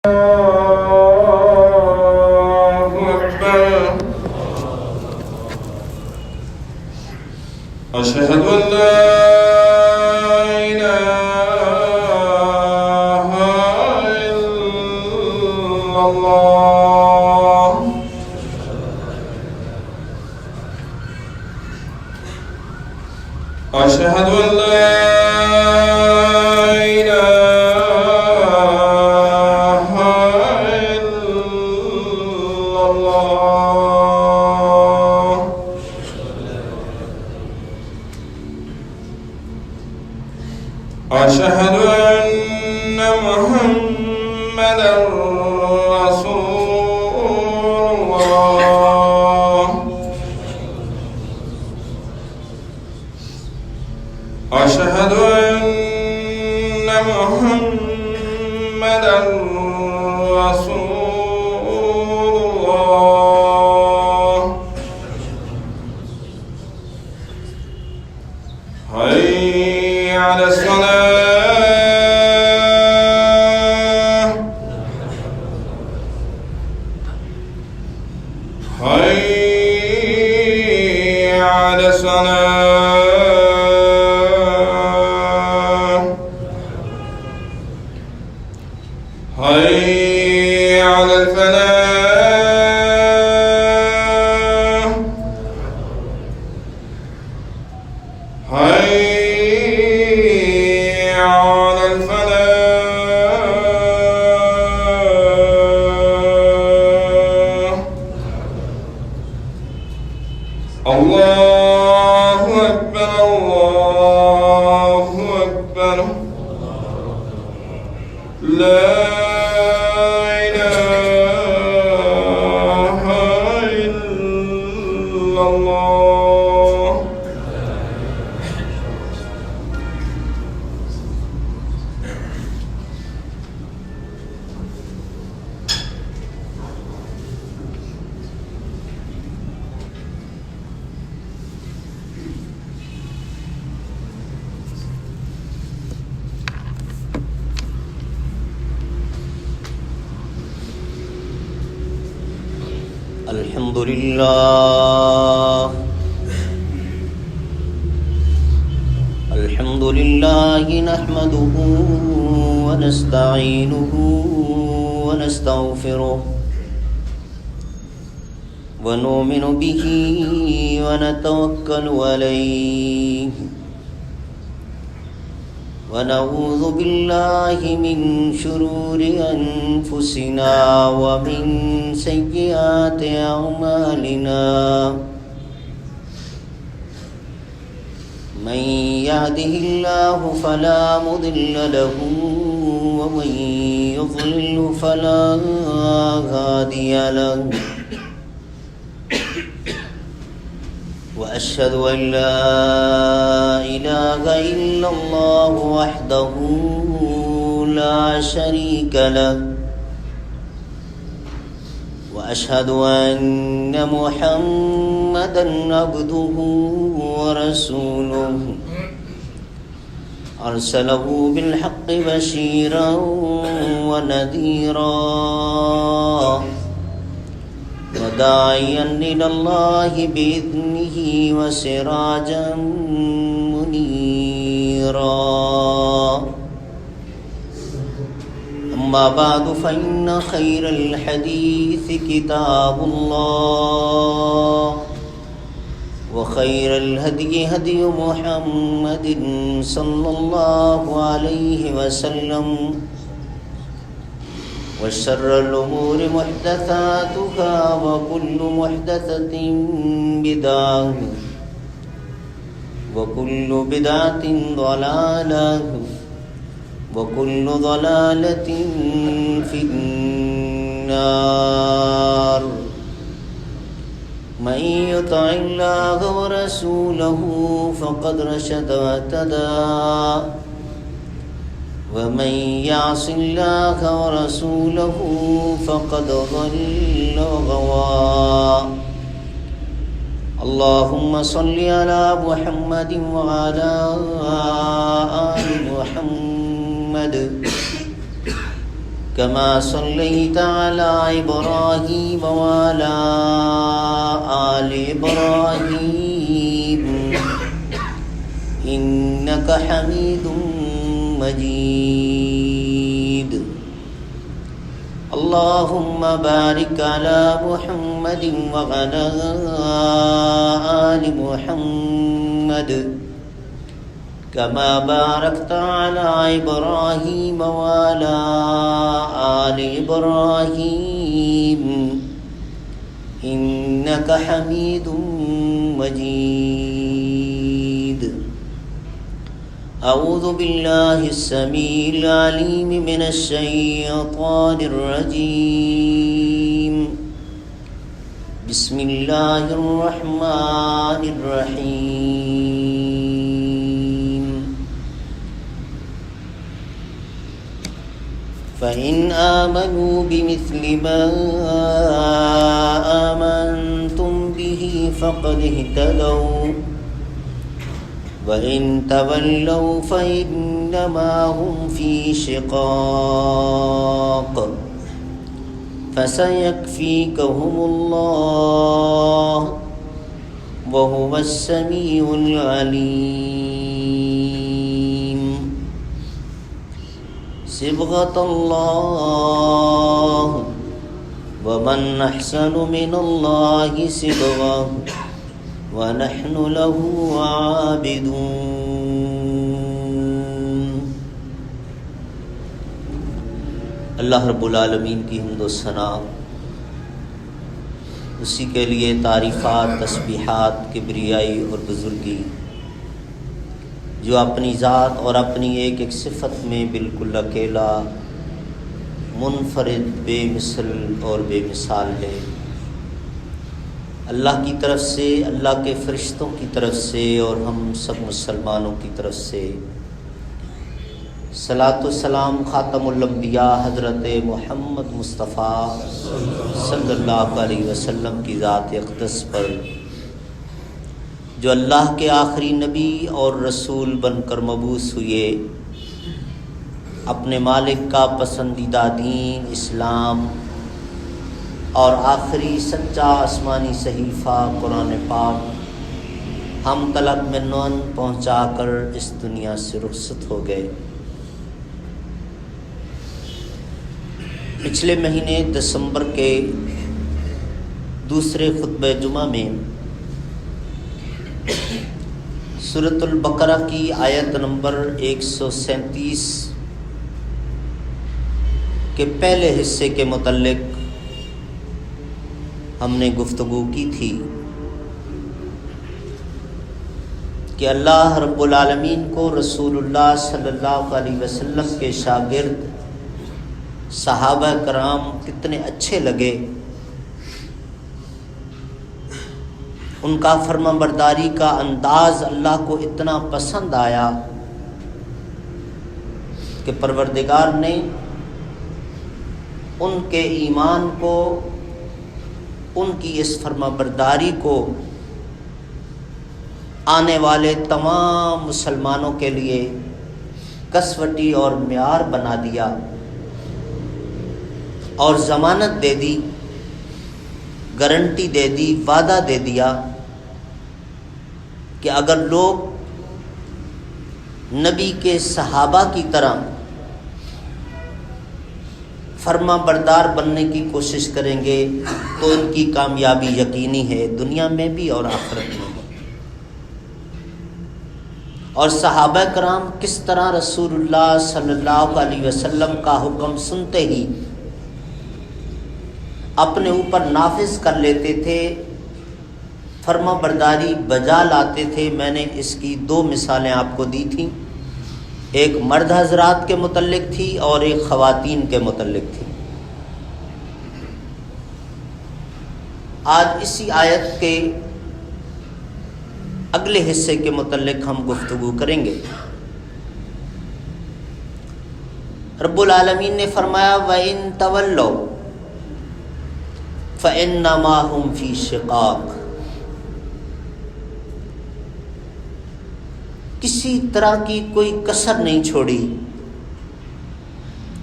أشهد أن لا إله إلا الله. أشهد أن لا إله إلا الله. أشهد أن محمدًا رسول الله. أشهد أن محمدًا رسول الله. حي على الصلاة. حي على الصلاة. حي على الفلاح. حي على الفلاح. الله أكبر، الله أكبر. لا إله إلا الله. الحمد لله، الحمد لله نحمده ونستعينه ونستغفره ونؤمن به ونتوكل عليه ونعوذ بالله من شرور أنفسنا ومن سيئات أعمالنا. من يهده الله فلا مضل له ومن يضلل فلا هادي له. وأشهد أن لا إله إلا الله وحده لا شريك له. وأشهد أن محمدًا عبده ورسوله أرسله بالحق بشيرًا ونذيرًا وداعيًا إلى الله بإذنه وسراجًا منيرًا. أما بعد فإن خير الحديث كتاب الله وخير الهدي هدي محمد صلى الله عليه وسلم وشر الأمور محدثاتها وكل محدثة بدعة وكل بدعة ضلالة وكل ضلالة في النار. من يطع الله ورسوله فقد رشد واهتدى ومن يعص الله ورسوله فقد ضل وغوى. اللهم صل على محمد وعلى آل محمد كما صليت على إبراهيم وعلى آل إبراهيم إنك حميد مجيد اللهم بارك على محمد وعلى آل محمد كما باركت على إبراهيم وعلى آل إبراهيم إنك حميد مجيد أعوذ بالله السميع العليم من الشيطان الرجيم بسم الله الرحمن الرحيم فإن آمنوا بمثل ما آمنتم به فقد اهتدوا وإن تولوا فإنما هم في شقاق فسيكفيكهم الله وهو السميع العليم صبغة الله ومن أحسن من الله صبغة ونحن له عابدون۔ اللہ رب العالمین کی حمد و ثنا، اسی کے لیے تعریفات، تسبیحات، کبریائی اور بزرگی، جو اپنی ذات اور اپنی ایک ایک صفت میں بالکل اکیلا، منفرد، بے مثل اور بے مثال ہے۔ اللہ کی طرف سے، اللہ کے فرشتوں کی طرف سے اور ہم سب مسلمانوں کی طرف سے صلاۃ و سلام خاتم الانبیاء حضرت محمد مصطفیٰ صلی اللہ علیہ وسلم کی ذات اقدس پر، جو اللہ کے آخری نبی اور رسول بن کر مبعوث ہوئے، اپنے مالک کا پسندیدہ دین اسلام اور آخری سچا آسمانی صحیفہ قرآن پاک ہم تلک منون پہنچا کر اس دنیا سے رخصت ہو گئے۔ پچھلے مہینے دسمبر کے دوسرے خطبہ جمعہ میں سورۃ البقرہ کی آیت نمبر 137 کے پہلے حصے کے متعلق ہم نے گفتگو کی تھی کہ اللہ رب العالمین کو رسول اللہ صلی اللہ علیہ وسلم کے شاگرد صحابہ کرام کتنے اچھے لگے، ان کا فرما برداری کا انداز اللہ کو اتنا پسند آیا کہ پروردگار نے ان کے ایمان کو، ان کی اس فرما برداری کو آنے والے تمام مسلمانوں کے لیے کسوٹی اور معیار بنا دیا اور ضمانت دے دی، گارنٹی دے دی، وعدہ دے دیا کہ اگر لوگ نبی کے صحابہ کی طرح فرما بردار بننے کی کوشش کریں گے تو ان کی کامیابی یقینی ہے، دنیا میں بھی اور آخرت میں بھی۔ اور صحابہ کرام کس طرح رسول اللہ صلی اللہ علیہ وسلم کا حکم سنتے ہی اپنے اوپر نافذ کر لیتے تھے، فرما برداری بجا لاتے تھے۔ میں نے اس کی 2 مثالیں آپ کو دی تھیں، ایک مرد حضرات کے متعلق تھی اور ایک خواتین کے متعلق تھی۔ آج اسی آیت کے اگلے حصے کے متعلق ہم گفتگو کریں گے۔ رب العالمین نے فرمایا وَإِن تَوَلَّوْا فَإِنَّمَا هُمْ فِي شِقَاقٍ، کسی طرح کی کوئی کسر نہیں چھوڑی،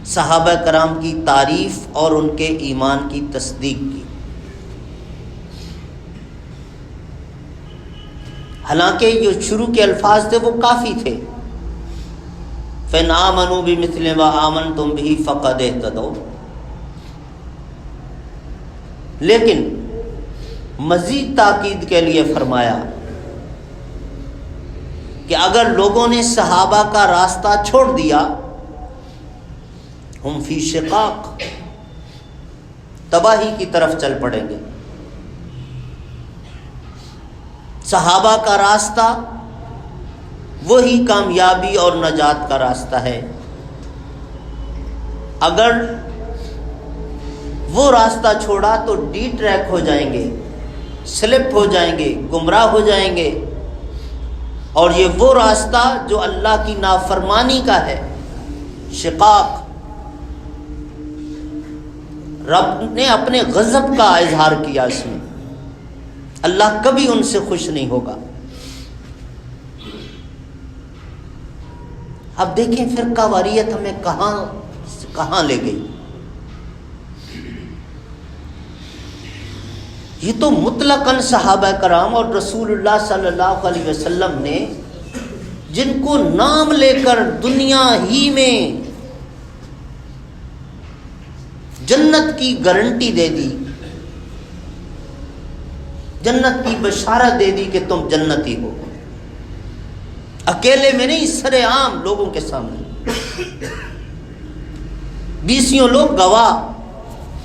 صحابہ کرام کی تعریف اور ان کے ایمان کی تصدیق کی. حالانکہ جو شروع کے الفاظ تھے وہ کافی تھے. فَإِنْ آمَنُوا بِمِثْلِ مَا آمَنْتُمْ بِهِ فَقَدِ اهْتَدَوْا. لیکن مزید تاکید کے لیے فرمایا کہ اگر لوگوں نے صحابہ کا راستہ چھوڑ دیا، ہم فی شقاق، تباہی کی طرف چل پڑیں گے. صحابہ کا راستہ وہی کامیابی اور نجات کا راستہ ہے. اگر وہ راستہ چھوڑا تو ڈی ٹریک ہو جائیں گے، سلپ ہو جائیں گے، گمراہ ہو جائیں گے. اور یہ وہ راستہ جو اللہ کی نافرمانی کا ہے، شقاق. رب نے اپنے غضب کا اظہار کیا اس میں. اللہ کبھی ان سے خوش نہیں ہوگا. اب دیکھیں فرقہ واریت ہمیں کہاں لے گئی. یہ تو مطلقاً صحابہ کرام اور رسول اللہ صلی اللہ علیہ وسلم نے جن کو نام لے کر دنیا ہی میں جنت کی گارنٹی دے دی، جنت کی بشارت دے دی کہ تم جنتی ہو. اکیلے میں نہیں، سر عام لوگوں کے سامنے. بیسیوں لوگ گواہ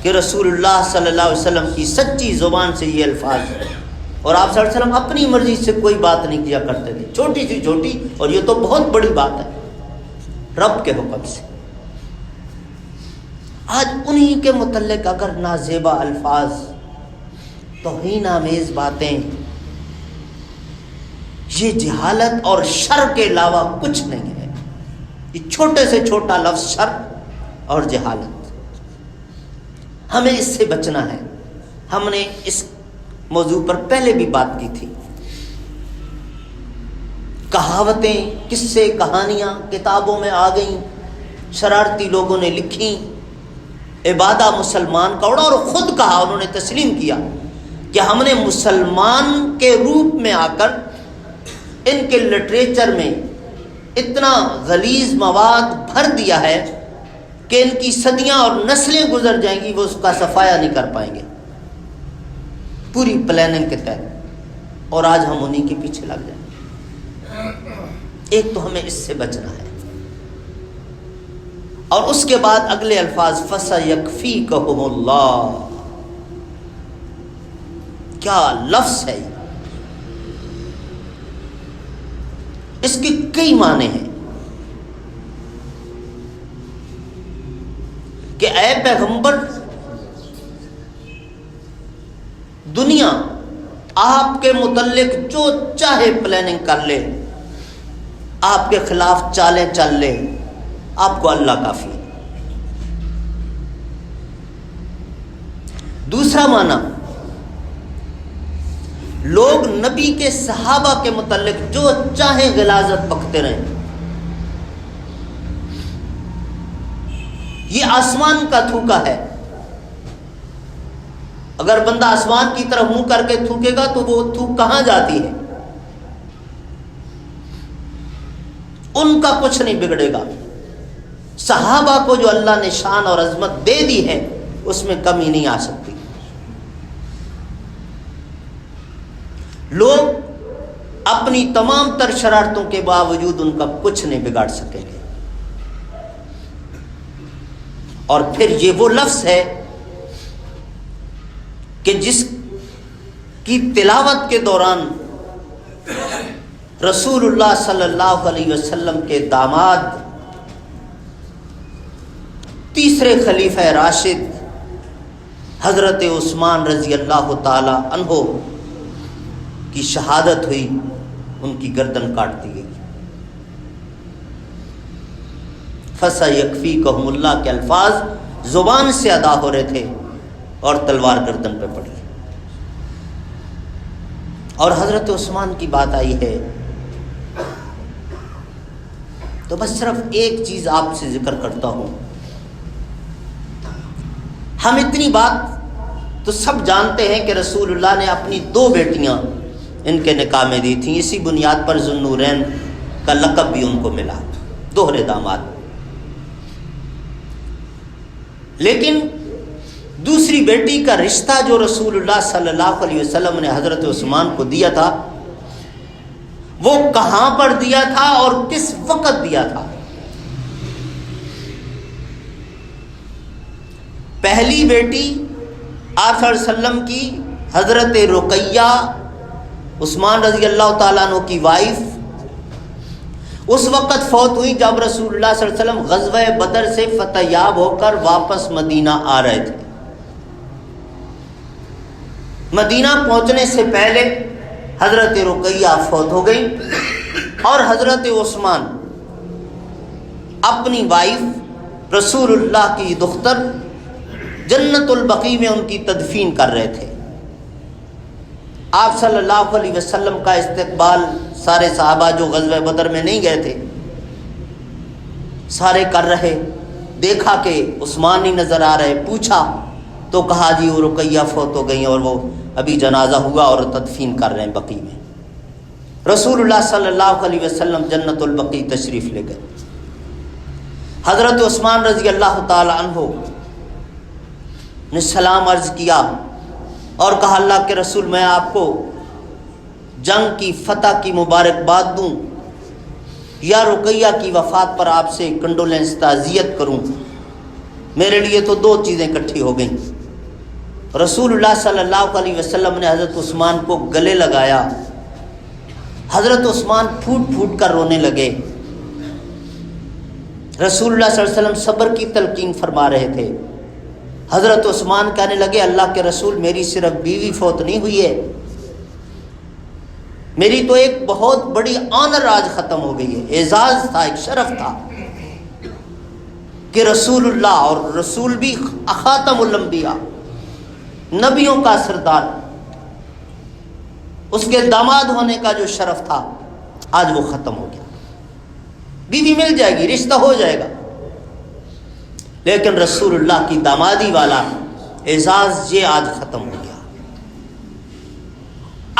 کہ رسول اللہ صلی اللہ علیہ وسلم کی سچی زبان سے یہ الفاظ ہیں. اور آپ صلی اللہ علیہ وسلم اپنی مرضی سے کوئی بات نہیں کیا کرتے تھے، چھوٹی سی چھوٹی، اور یہ تو بہت بڑی بات ہے، رب کے حکم سے. آج انہی کے متعلق اگر نازیبا الفاظ، توہین آمیز باتیں، یہ جہالت اور شر کے علاوہ کچھ نہیں ہے. یہ چھوٹے سے چھوٹا لفظ شر اور جہالت. ہمیں اس سے بچنا ہے. ہم نے اس موضوع پر پہلے بھی بات کی تھی. کہاوتیں، قصے، کہانیاں کتابوں میں آ گئیں، شرارتی لوگوں نے لکھی. عبادہ مسلمان کا اڑا، اور خود کہا، انہوں نے تسلیم کیا کہ ہم نے مسلمان کے روپ میں آ کر ان کے لٹریچر میں اتنا غلیظ مواد بھر دیا ہے کہ ان کی صدیاں اور نسلیں گزر جائیں گی، وہ اس کا صفایا نہیں کر پائیں گے پوری پلاننگ کے تحت. اور آج ہم انہیں کے پیچھے لگ جائیں. ایک تو ہمیں اس سے بچنا ہے. اور اس کے بعد اگلے الفاظ فَسَيَكْفِيكَهُمُ اللَّهُ. کیا لفظ ہے یہ! اس کے کئی معنی ہیں کہ اے پیغمبر، دنیا آپ کے متعلق جو چاہے پلاننگ کر لے، آپ کے خلاف چالیں چل لے، آپ کو اللہ کافی ہے. دوسرا معنی، لوگ نبی کے صحابہ کے متعلق جو چاہیں غلاظت بکتے رہیں. یہ آسمان کا تھوکا ہے. اگر بندہ آسمان کی طرف منہ کر کے تھوکے گا تو وہ تھوک کہاں جاتی ہے؟ ان کا کچھ نہیں بگڑے گا. صحابہ کو جو اللہ نے شان اور عظمت دے دی ہے، اس میں کمی نہیں آ سکتی. لوگ اپنی تمام تر شرارتوں کے باوجود ان کا کچھ نہیں بگاڑ سکیں گے. اور پھر یہ وہ لفظ ہے کہ جس کی تلاوت کے دوران رسول اللہ صلی اللہ علیہ وسلم کے داماد، تیسرے خلیفہ راشد حضرت عثمان رضی اللہ تعالی عنہ کی شہادت ہوئی، ان کی گردن کاٹ دی گئی. فَسَيَكْفِيكَهُمُ اللَّهُ کے الفاظ زبان سے ادا ہو رہے تھے اور تلوار گردن پہ پڑی. اور حضرت عثمان کی بات آئی ہے تو بس صرف ایک چیز آپ سے ذکر کرتا ہوں ہم اتنی بات تو سب جانتے ہیں کہ رسول اللہ نے اپنی 2 بیٹیاں ان کے نکاح میں دی تھیں، اسی بنیاد پر ذو النورین کا لقب بھی ان کو ملا، دوہرے داماد۔ لیکن دوسری بیٹی کا رشتہ جو رسول اللہ صلی اللہ علیہ وسلم نے حضرت عثمان کو دیا تھا، وہ کہاں پر دیا تھا اور کس وقت دیا تھا؟ پہلی بیٹی آپ صلی اللہ علیہ وسلم کی حضرت رقیہ، عثمان رضی اللہ تعالیٰ عنہ کی وائف، اس وقت فوت ہوئی جب رسول اللہ صلی اللہ علیہ وسلم غزوہ بدر سے فتح یاب ہو کر واپس مدینہ آ رہے تھے۔ مدینہ پہنچنے سے پہلے حضرت رقیہ فوت ہو گئی اور حضرت عثمان اپنی وائف رسول اللہ کی دختر جنت البقیع میں ان کی تدفین کر رہے تھے۔ آپ صلی اللہ علیہ وسلم کا استقبال سارے صحابہ جو غزوہ بدر میں نہیں گئے تھے سارے کر رہے، دیکھا کہ عثمان نہیں نظر آ رہے، پوچھا تو کہا جی وہ رقیہ فوت ہو گئی اور وہ ابھی جنازہ ہوا اور تدفین کر رہے ہیں بقیع میں۔ رسول اللہ صلی اللہ علیہ وسلم جنت البقیع تشریف لے گئے۔ حضرت عثمان رضی اللہ تعالی عنہ نے سلام عرض کیا اور کہا اللہ کے رسول میں آپ کو جنگ کی فتح کی مبارکباد دوں یا رقیہ کی وفات پر آپ سے کنڈولینس تعزیت کروں؟ میرے لیے تو 2 چیزیں اکٹھی ہو گئیں۔ رسول اللہ صلی اللہ علیہ وسلم نے حضرت عثمان کو گلے لگایا، حضرت عثمان پھوٹ پھوٹ کر رونے لگے۔ رسول اللہ صلی اللہ علیہ وسلم صبر کی تلقین فرما رہے تھے۔ حضرت عثمان کہنے لگے اللہ کے رسول میری صرف بیوی فوت نہیں ہوئی ہے، میری تو ایک بہت بڑی آنر آج ختم ہو گئی ہے، اعزاز تھا، ایک شرف تھا کہ رسول اللہ اور رسول بھی خاتم الانبیاء، نبیوں کا سردار، اس کے داماد ہونے کا جو شرف تھا آج وہ ختم ہو گیا۔ بیوی مل جائے گی، رشتہ ہو جائے گا، لیکن رسول اللہ کی دامادی والا اعزاز یہ آج ختم ہو گیا۔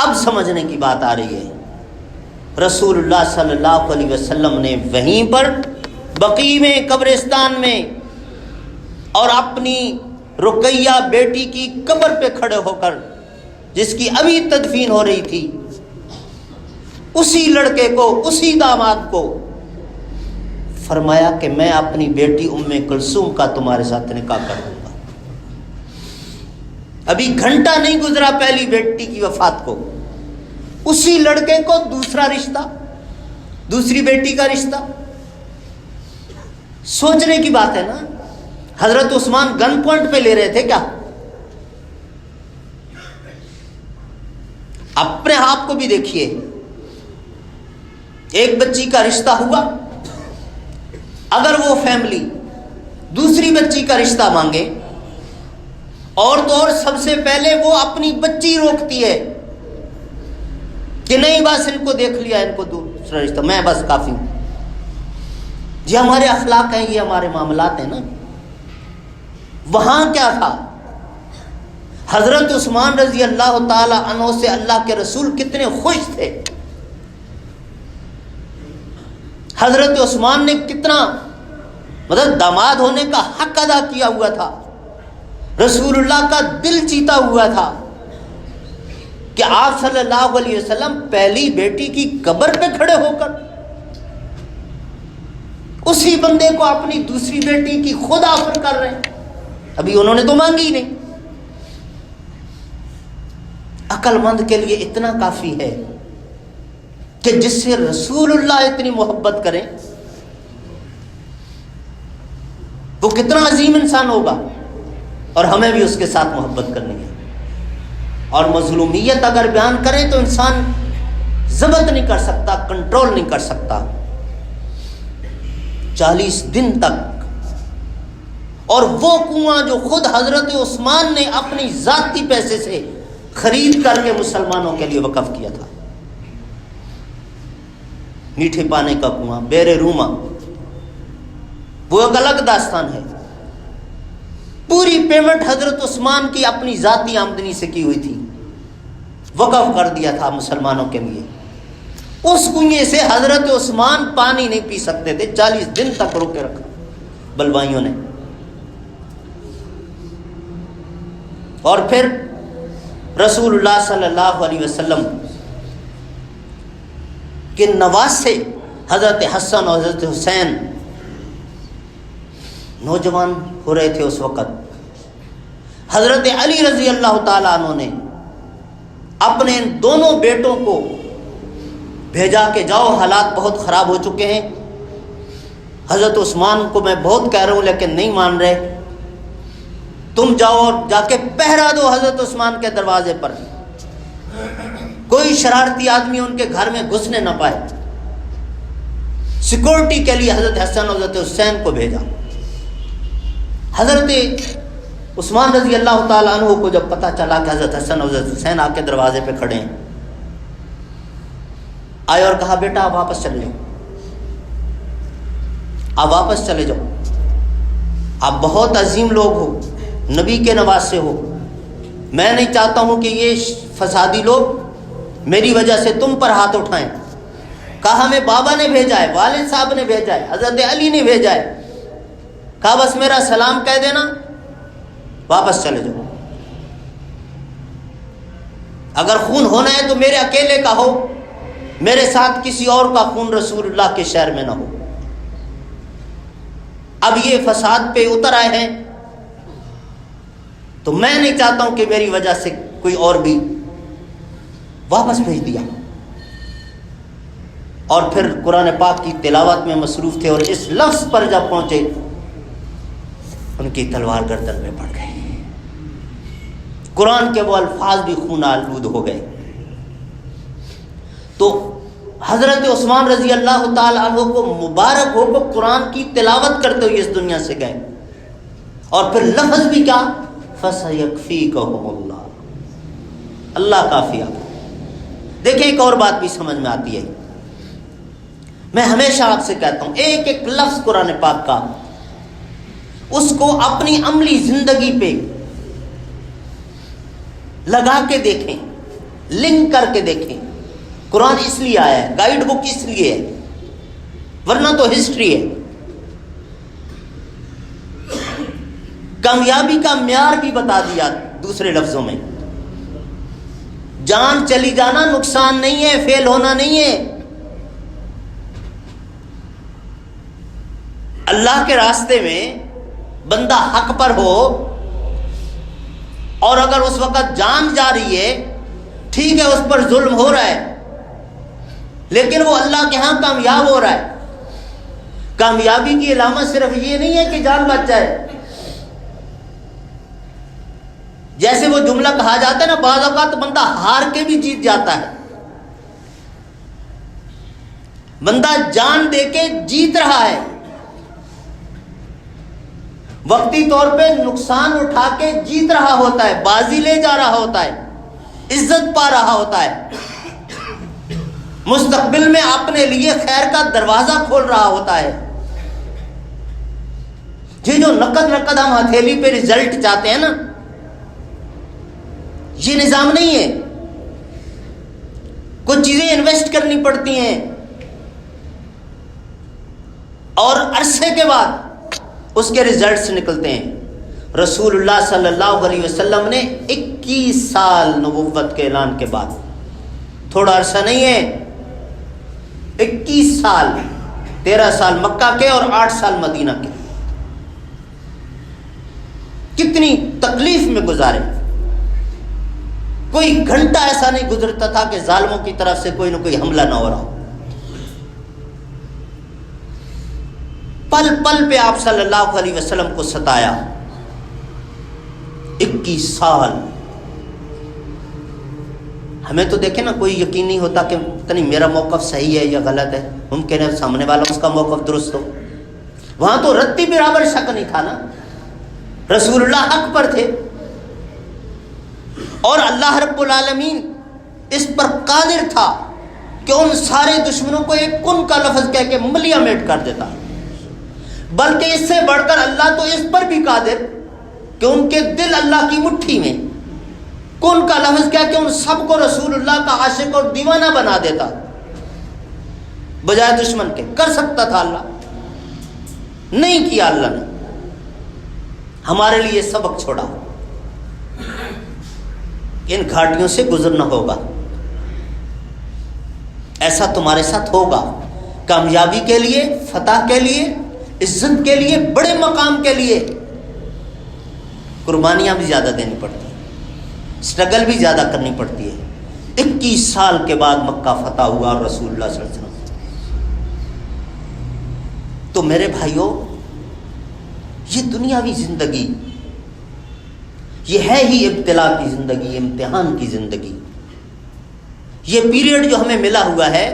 اب سمجھنے کی بات آ رہی ہے، رسول اللہ صلی اللہ علیہ وسلم نے وہیں پر بقیع میں قبرستان میں اور اپنی رقیہ بیٹی کی قبر پہ کھڑے ہو کر جس کی ابھی تدفین ہو رہی تھی، اسی لڑکے کو، اسی داماد کو فرمایا کہ میں اپنی بیٹی ام کلثوم کا تمہارے ساتھ نکاح کر دوں گا۔ ابھی گھنٹہ نہیں گزرا پہلی بیٹی کی وفات کو، اسی لڑکے کو دوسرا رشتہ، دوسری بیٹی کا رشتہ۔ سوچنے کی بات ہے نا، حضرت عثمان گن پوائنٹ پہ لے رہے تھے کیا؟ اپنے آپ کو بھی دیکھیے، ایک بچی کا رشتہ ہوا، اگر وہ فیملی دوسری بچی کا رشتہ مانگے اور تو اور سب سے پہلے وہ اپنی بچی روکتی ہے کہ نہیں بس ان کو دیکھ لیا، ان کو دوسرا رشتہ، میں بس کافی ہوں۔ یہ ہمارے اخلاق ہیں، یہ ہمارے معاملات ہیں نا۔ وہاں کیا تھا؟ حضرت عثمان رضی اللہ تعالی عنہ سے اللہ کے رسول کتنے خوش تھے، حضرت عثمان نے کتنا مطلب داماد ہونے کا حق ادا کیا ہوا تھا، رسول اللہ کا دل جیتا ہوا تھا کہ آپ صلی اللہ علیہ وسلم پہلی بیٹی کی قبر پہ کھڑے ہو کر اسی بندے کو اپنی دوسری بیٹی کی خود آفر کر رہے ہیں۔ ابھی انہوں نے تو مانگی نہیں۔ عقل مند کے لیے اتنا کافی ہے کہ جس سے رسول اللہ اتنی محبت کریں وہ کتنا عظیم انسان ہوگا، اور ہمیں بھی اس کے ساتھ محبت کرنی ہے۔ اور مظلومیت اگر بیان کریں تو انسان ضبط نہیں کر سکتا، کنٹرول نہیں کر سکتا۔ 40 دن تک، اور وہ کنواں جو خود حضرت عثمان نے اپنی ذاتی پیسے سے خرید کر کے مسلمانوں کے لیے وقف کیا تھا، میٹھے پانے کا کنواں بیر روما، وہ ایک الگ داستان ہے۔ پوری پیمنٹ حضرت عثمان کی اپنی ذاتی آمدنی سے کی ہوئی تھی، وقف کر دیا تھا مسلمانوں کے لیے۔ اس کنویں سے حضرت عثمان پانی نہیں پی سکتے تھے، 40 دن تک روک کے رکھا بلوائیوں نے۔ اور پھر رسول اللہ صلی اللہ علیہ وسلم کے نواسے حضرت حسن اور حضرت حسین نوجوان ہو رہے تھے اس وقت۔ حضرت علی رضی اللہ تعالیٰ عنہ نے اپنے ان دونوں بیٹوں کو بھیجا کہ جاؤ، حالات بہت خراب ہو چکے ہیں، حضرت عثمان کو میں بہت کہہ رہا ہوں لیکن نہیں مان رہے، تم جاؤ اور جا کے پہرا دو حضرت عثمان کے دروازے پر، کوئی شرارتی آدمی ان کے گھر میں گھسنے نہ پائے۔ سیکورٹی کے لیے حضرت حسن اور حضرت حسین کو بھیجا۔ حضرت عثمان رضی اللہ تعالیٰ عنہ کو جب پتہ چلا کہ حضرت حسن اور حضرت حسین آ کے دروازے پہ کھڑے ہیں، آئے اور کہا بیٹا آپ واپس چلے جاؤ، آپ واپس چلے جاؤ، آپ بہت عظیم لوگ ہو، نبی کے نواسے ہو، میں نہیں چاہتا ہوں کہ یہ فسادی لوگ میری وجہ سے تم پر ہاتھ اٹھائیں۔ کہا ہمیں بابا نے بھیجا ہے، والد صاحب نے بھیجا ہے، حضرت علی نے بھیجا ہے، کہا بس میرا سلام کہہ دینا، واپس چلے جاؤ، اگر خون ہونا ہے تو میرے اکیلے کا ہو، میرے ساتھ کسی اور کا خون رسول اللہ کے شہر میں نہ ہو۔ اب یہ فساد پہ اتر آئے ہیں تو میں نہیں چاہتا ہوں کہ میری وجہ سے کوئی اور بھی، واپس بھیج دیا۔ اور پھر قرآن پاک کی تلاوت میں مصروف تھے اور اس لفظ پر جب پہنچے ان کی تلوار گردن میں پڑ گئی، قرآن کے وہ الفاظ بھی خون آلود ہو گئے۔ تو حضرت عثمان رضی اللہ تعالیٰ عنہ کو مبارک ہو کو قرآن کی تلاوت کرتے ہوئے اس دنیا سے گئے، اور پھر لفظ بھی کیا، فَسَيَكْفِيكَهُمُ اللَّهُ، اللہ کافی آپ۔ دیکھیں ایک اور بات بھی سمجھ میں آتی ہے، میں ہمیشہ آپ سے کہتا ہوں ایک ایک لفظ قرآن پاک کا اس کو اپنی عملی زندگی پہ لگا کے دیکھیں، لنک کر کے دیکھیں۔ قرآن اس لیے آیا ہے، گائیڈ بک اس لیے ہے، ورنہ تو ہسٹری ہے۔ کامیابی کا معیار بھی بتا دیا دوسرے لفظوں میں، جان چلی جانا نقصان نہیں ہے، فیل ہونا نہیں ہے۔ اللہ کے راستے میں بندہ حق پر ہو اور اگر اس وقت جان جا رہی ہے، ٹھیک ہے اس پر ظلم ہو رہا ہے، لیکن وہ اللہ کے ہاں کامیاب ہو رہا ہے۔ کامیابی کی علامت صرف یہ نہیں ہے کہ جان بچ جائے، جیسے وہ جملہ کہا جاتا ہے نا، بعض اوقات بندہ ہار کے بھی جیت جاتا ہے، بندہ جان دے کے جیت رہا ہے، وقتی طور پہ نقصان اٹھا کے جیت رہا ہوتا ہے، بازی لے جا رہا ہوتا ہے، عزت پا رہا ہوتا ہے، مستقبل میں اپنے لیے خیر کا دروازہ کھول رہا ہوتا ہے۔ یہ جو نقد ہم ہتھیلی پہ رزلٹ چاہتے ہیں نا، یہ نظام نہیں ہے۔ کچھ چیزیں انویسٹ کرنی پڑتی ہیں اور عرصے کے بعد اس کے ریزلٹس نکلتے ہیں۔ رسول اللہ صلی اللہ علیہ وسلم نے 21 سال نبوت کے اعلان کے بعد، تھوڑا عرصہ نہیں ہے، 21 سال، 13 سال مکہ کے اور 8 سال مدینہ کے، کتنی تکلیف میں گزارے۔ کوئی گھنٹہ ایسا نہیں گزرتا تھا کہ ظالموں کی طرف سے کوئی نہ کوئی حملہ نہ ہو رہا ہو۔ پل پل پہ آپ صلی اللہ علیہ وسلم کو ستایا، 21 سال۔ ہمیں تو دیکھیں نا، کوئی یقین نہیں ہوتا کہ پتہ نہیں میرا موقف صحیح ہے یا غلط ہے، ممکن ہے سامنے والا اس کا موقف درست ہو۔ وہاں تو رتی برابر شک نہیں تھا نا، رسول اللہ حق پر تھے، اور اللہ رب العالمین اس پر قادر تھا کہ ان سارے دشمنوں کو ایک کن کا لفظ کہہ کے ملیامٹ کر دیتا۔ بلکہ اس سے بڑھ کر اللہ تو اس پر بھی قادر کہ ان کے دل اللہ کی مٹھی میں، کن کا لفظ کیا کہ ان سب کو رسول اللہ کا عاشق اور دیوانہ بنا دیتا بجائے دشمن کے۔ کر سکتا تھا اللہ، نہیں کیا اللہ نے، ہمارے لیے سبق چھوڑا۔ ان گھاٹیوں سے گزرنا ہوگا، ایسا تمہارے ساتھ ہوگا۔ کامیابی کے لیے، فتح کے لیے، عزت کے لیے، بڑے مقام کے لیے قربانیاں بھی زیادہ دینی پڑتی ہیں، اسٹرگل بھی زیادہ کرنی پڑتی ہے۔ 21 سال کے بعد مکہ فتح ہوا اور رسول اللہ صلی اللہ علیہ وسلم۔ تو میرے بھائیوں، یہ دنیاوی زندگی یہ ہے ہی ابتلا کی زندگی، امتحان کی زندگی۔ یہ پیریڈ جو ہمیں ملا ہوا ہے،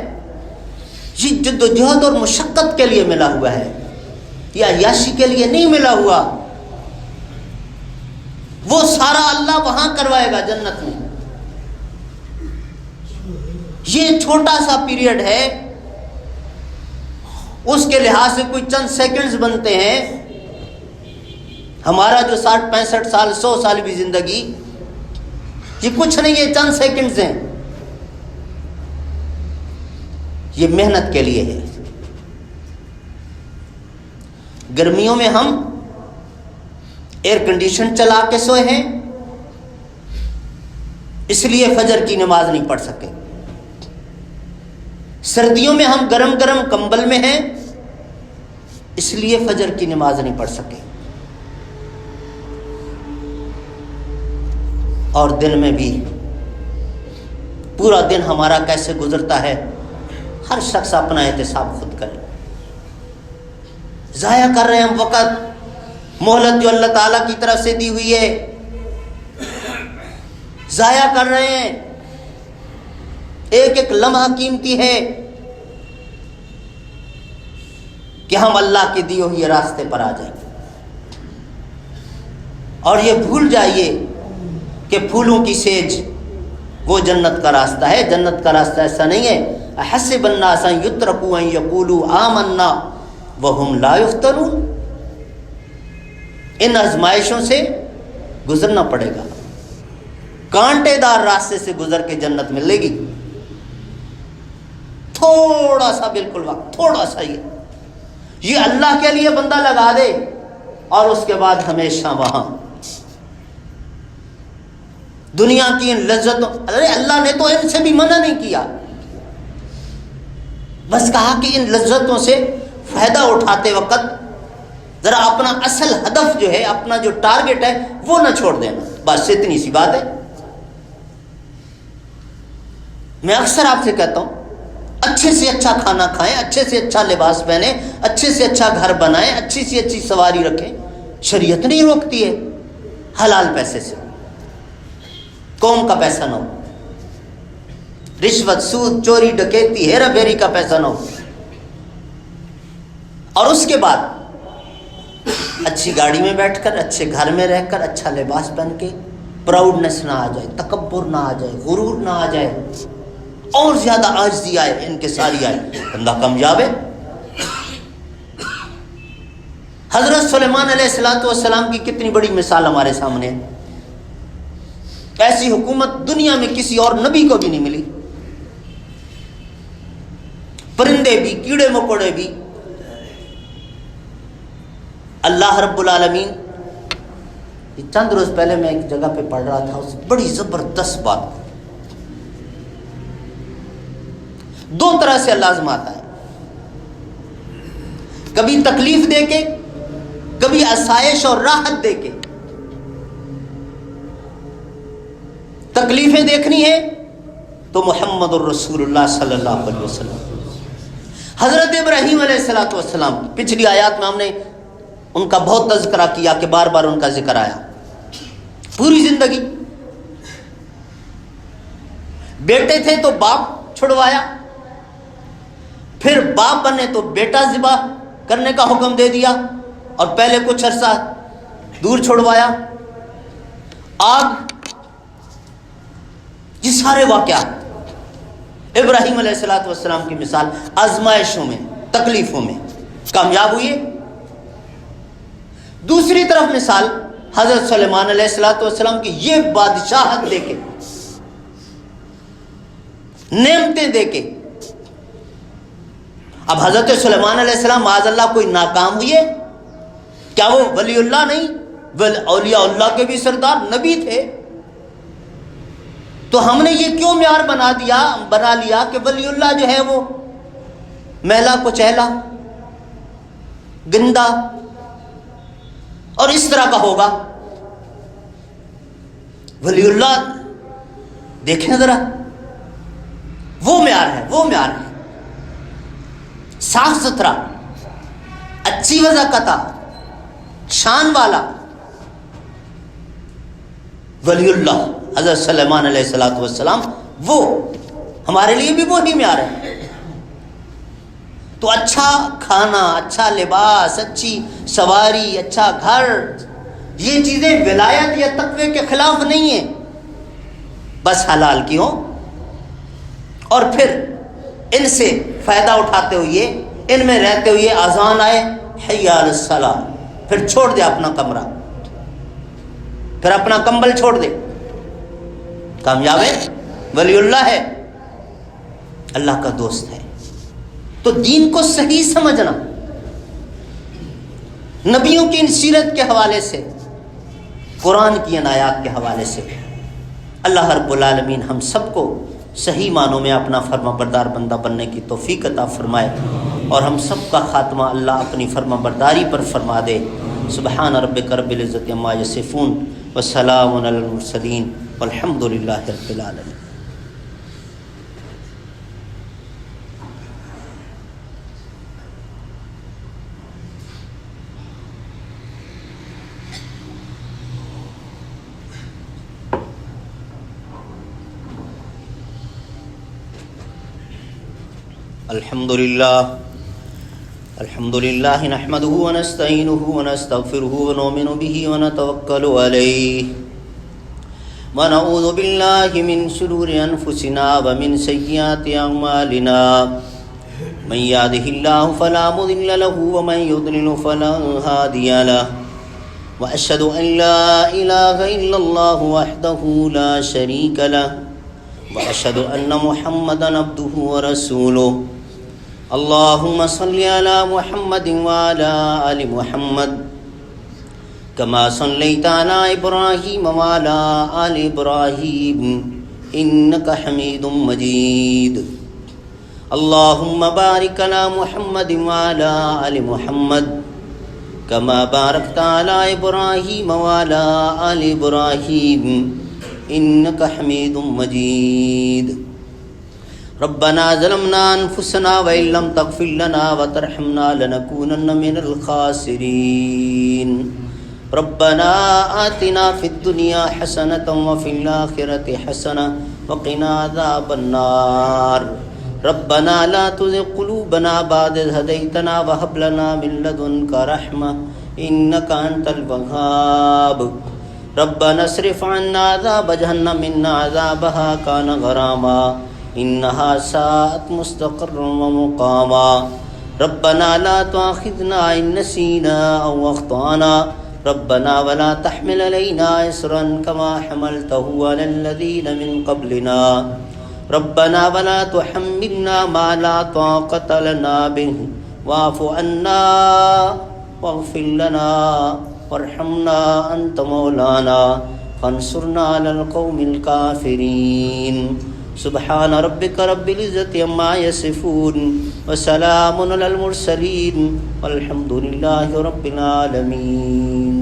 یہ جد و جہد اور مشقت کے لیے ملا ہوا ہے، یہ عیاشی کے لیے نہیں ملا ہوا۔ وہ سارا اللہ وہاں کروائے گا جنت میں۔ یہ چھوٹا سا پیریڈ ہے، اس کے لحاظ سے کوئی چند سیکنڈز بنتے ہیں۔ ہمارا جو 60 65 سال 100 سال بھی زندگی، یہ کچھ نہیں، یہ چند سیکنڈز ہیں۔ یہ محنت کے لیے ہے۔ گرمیوں میں ہم ایئر کنڈیشن چلا کے سوئے ہیں، اس لیے فجر کی نماز نہیں پڑھ سکے۔ سردیوں میں ہم گرم گرم کمبل میں ہیں، اس لیے فجر کی نماز نہیں پڑھ سکے۔ اور دن میں بھی پورا دن ہمارا کیسے گزرتا ہے، ہر شخص اپنا احتساب خود کرے۔ ضائع کر رہے ہیں ہم وقت، مہلت جو اللہ تعالیٰ کی طرف سے دی ہوئی ہے، ضائع کر رہے ہیں۔ ایک ایک لمحہ قیمتی ہے کہ ہم اللہ کے دیے ہوئے راستے پر آ جائیں۔ اور یہ بھول جائیے کہ پھولوں کی سیج وہ جنت کا راستہ ہے۔ جنت کا راستہ ایسا نہیں ہے۔ احسب الناس ان یترکوا ان یقولوا آمنا وہم لا یفتنون۔ ان آزمائشوں سے گزرنا پڑے گا، کانٹے دار راستے سے گزر کے جنت ملے گی۔ تھوڑا سا، بالکل وقت تھوڑا سا، یہ اللہ کے لیے بندہ لگا دے اور اس کے بعد ہمیشہ وہاں۔ دنیا کی ان لذتوں، ارے اللہ نے تو ان سے بھی منع نہیں کیا، بس کہا کہ ان لذتوں سے فائدہ اٹھاتے وقت ذرا اپنا اصل ہدف جو ہے، اپنا جو ٹارگٹ ہے وہ نہ چھوڑ دینا، بس اتنی سی بات ہے۔ میں اکثر آپ سے کہتا ہوں، اچھے سے اچھا کھانا کھائیں، اچھے سے اچھا لباس پہنیں، اچھے سے اچھا گھر بنائیں، اچھی سے اچھی سواری رکھیں، شریعت نہیں روکتی ہے۔ حلال پیسے سے، قوم کا پیسہ نہ ہو، رشوت، سود، چوری، ڈکیتی، ہیرا پھیری کا پیسہ نہ ہو۔ اور اس کے بعد اچھی گاڑی میں بیٹھ کر، اچھے گھر میں رہ کر، اچھا لباس پہن کے، پراؤڈنس نہ آ جائے، تکبر نہ آ جائے، غرور نہ آ جائے، اور زیادہ عاجزی آئے، انکساری آئے، بندہ کامیاب ہے۔ حضرت سلیمان علیہ السلام کی کتنی بڑی مثال ہمارے سامنے ہے۔ ایسی حکومت دنیا میں کسی اور نبی کو بھی نہیں ملی۔ پرندے بھی، کیڑے مکوڑے بھی، اللہ رب العالمین۔ چند روز پہلے میں ایک جگہ پہ پڑھ رہا تھا، اس بڑی زبردست بات، دو طرح سے اللہ آزماتا ہے، کبھی تکلیف دے کے، کبھی آسائش اور راحت دے کے۔ تکلیفیں دیکھنی ہے تو محمد الرسول اللہ صلی اللہ علیہ وسلم، حضرت ابراہیم علیہ السلام، پچھلی آیات میں ہم نے ان کا بہت تذکرہ کیا کہ بار بار ان کا ذکر آیا۔ پوری زندگی بیٹے تھے تو باپ چھڑوایا، پھر باپ بنے تو بیٹا ذبح کرنے کا حکم دے دیا، اور پہلے کچھ عرصہ دور چھڑوایا، آگ، یہ سارے واقعات۔ ابراہیم علیہ السلام کی مثال آزمائشوں میں، تکلیفوں میں کامیاب ہوئے۔ دوسری طرف مثال حضرت سلیمان علیہ السلام کی یہ بادشاہت دے کے، نعمتیں دے کے، اب حضرت سلیمان علیہ السلام معاذ اللہ کوئی ناکام ہوئے؟ کیا وہ ولی اللہ نہیں؟ اولیاء اللہ کے بھی سردار نبی تھے۔ تو ہم نے یہ کیوں معیار بنا لیا کہ ولی اللہ جو ہے وہ میلا کچیلا، گندا اور اس طرح کا ہوگا؟ ولی اللہ دیکھیں ذرا، وہ معیار ہے، وہ معیار ہے، صاف ستھرا، اچھی وضاقتہ، شان والا ولی اللہ حضرت سلیمان علیہ السلام، وہ ہمارے لیے بھی وہی معیار ہے۔ تو اچھا کھانا، اچھا لباس، اچھی سواری، اچھا گھر، یہ چیزیں ولایت یا تقوی کے خلاف نہیں ہیں، بس حلال کی ہوں، اور پھر ان سے فائدہ اٹھاتے ہوئے، ان میں رہتے ہوئے اذان آئے حی علی الصلاۃ، پھر چھوڑ دے اپنا کمرہ، پھر اپنا کمبل چھوڑ دے، کامیاب ہے، ولی اللہ ہے، اللہ کا دوست ہے۔ تو دین کو صحیح سمجھنا، نبیوں کی ان سیرت کے حوالے سے، قرآن کی ان آیات کے حوالے سے، اللہ رب العالمین ہم سب کو صحیح معنوں میں اپنا فرما بردار بندہ بننے کی توفیق عطا فرمائے، اور ہم سب کا خاتمہ اللہ اپنی فرما برداری پر فرما دے۔ سبحان ربک رب العزت عما یصفون وسلام علی المرسلین والحمد للہ رب العالمین۔ الحمد للہ نحمده ونستعینه ونستغفره ونؤمن به ونتوکل علیہ ونعوذ باللہ من شرور انفسنا ومن سیئات اعمالنا، من یهده اللہ فلا مضل له ومن یضلل فلا ہادی له، واشهد ان لا الہ الا اللہ وحدہ لا شریک له، واشهد ان محمدا عبدہ ورسولہ۔ اللہم صلی علی محمد وعلی آل محمد کما صلیت علی ابراہیم وعلی آل ابراہیم انک حمید مجید۔ اللہم بارک علی محمد وعلی آل محمد کما بارکت علی ابراہیم وعلی آل ابراہیم انک حمید مجید۔ ربنا ظلمنا انفسنا وان لم تغفر لنا وترحمنا لنكونن من الخاسرين۔ ربنا آتنا في الدنيا حسنة وفي الآخرة حسنة وقنا عذاب النار۔ ربنا لا تزغ قلوبنا بعد إذ هديتنا وهب لنا من لدنك رحمة إنك أنت الوهاب۔ ربنا اصرف عنا عذاب جهنم إن عذابها كان غراما إنها ساءت مستقرا ومقاما۔ ربنا لا تؤاخذنا إن نسينا أو أخطأنا، ربنا ولا تحمل علينا إصرا كما حملته على الذين من قبلنا، ربنا ولا تحملنا ما لا طاقة لنا به واعف عنا واغفر لنا وارحمنا أنت مولانا فانصرنا على القوم الكافرين۔ سبحان ربک رب العزت عما یصفون وسلام علی المرسلین والحمد للہ رب العالمین۔